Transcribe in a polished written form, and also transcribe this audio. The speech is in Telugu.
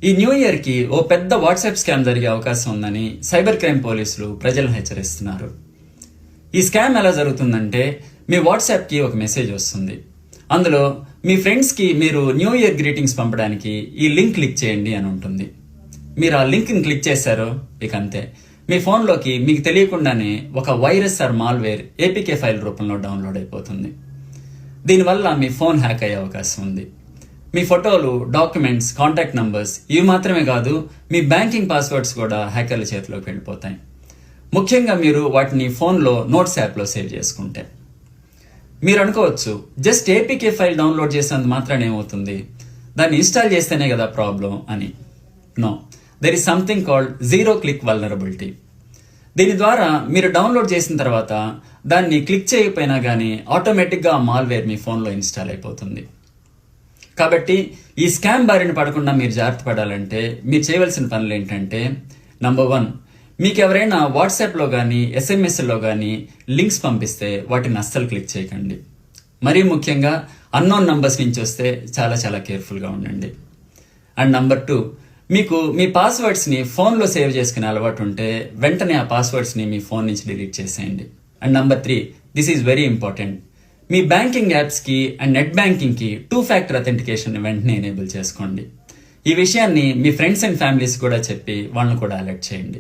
ఈ న్యూ ఇయర్ కి ఓ పెద్ద వాట్సాప్ స్కామ్ జరిగే అవకాశం ఉందని సైబర్ క్రైమ్ పోలీసులు ప్రజలను హెచ్చరిస్తున్నారు. ఈ స్కామ్ ఎలా జరుగుతుందంటే, మీ వాట్సాప్ కి ఒక మెసేజ్ వస్తుంది. అందులో మీ ఫ్రెండ్స్ కి మీరు న్యూ ఇయర్ గ్రీటింగ్స్ పంపడానికి ఈ లింక్ క్లిక్ చేయండి అని ఉంటుంది. మీరు ఆ లింక్ ని క్లిక్ చేశారో ఇక అంతే, మీ ఫోన్లోకి మీకు తెలియకుండానే ఒక virus are malware APK file రూపంలో డౌన్లోడ్ అయిపోతుంది. దీనివల్ల మీ ఫోన్ హ్యాక్ అయ్యే అవకాశం ఉంది. మీ ఫోటోలు, డాక్యుమెంట్స్, కాంటాక్ట్ నంబర్స్ ఇవి మాత్రమే కాదు, మీ బ్యాంకింగ్ పాస్వర్డ్స్ కూడా హ్యాకర్ల చేతిలోకి వెళ్ళిపోతాయి. ముఖ్యంగా మీరు వాటిని ఫోన్లో నోట్స్ యాప్లో సేవ్ చేసుకుంటే. మీరు అనుకోవచ్చు, జస్ట్ ఏపీకే ఫైల్ డౌన్లోడ్ చేసినంత మాత్రాన ఏమవుతుంది, దాన్ని ఇన్స్టాల్ చేస్తేనే కదా ప్రాబ్లం అని. No, there is something called zero click vulnerability. దీని ద్వారా మీరు డౌన్లోడ్ చేసిన తర్వాత దాన్ని క్లిక్ చేయకపోయినా కానీ ఆటోమేటిక్గా ఆ మాల్వేర్ మీ ఫోన్లో ఇన్స్టాల్ అయిపోతుంది. కాబట్టి ఈ స్కామ్ బారిన పడకుండా మీరు జాగ్రత్త పడాలంటే మీరు చేయవలసిన పనులు ఏంటంటే, నంబర్ 1, మీకు ఎవరైనా వాట్సాప్లో కానీ ఎస్ఎంఎస్లో కానీ లింక్స్ పంపిస్తే వాటిని అస్సలు క్లిక్ చేయకండి. మరీ ముఖ్యంగా అన్నోన్ నంబర్స్ నుంచి వస్తే చాలా చాలా కేర్ఫుల్గా ఉండండి. అండ్ నంబర్ 2, మీకు మీ పాస్వర్డ్స్ని ఫోన్లో సేవ్ చేసుకునే అలవాటు ఉంటే వెంటనే ఆ పాస్వర్డ్స్ని మీ ఫోన్ నుంచి డిలీట్ చేసేయండి. And number 3, this is very important, మీ బ్యాంకింగ్ యాప్స్కి అండ్ నెట్ బ్యాంకింగ్కి 2 ఫ్యాక్టర్ అథెంటికేషన్ వెంటనే ఎనేబుల్ చేసుకోండి. ఈ విషయాన్ని మీ ఫ్రెండ్స్ అండ్ ఫ్యామిలీస్ కూడా చెప్పి వాళ్ళని కూడా అలర్ట్ చేయండి.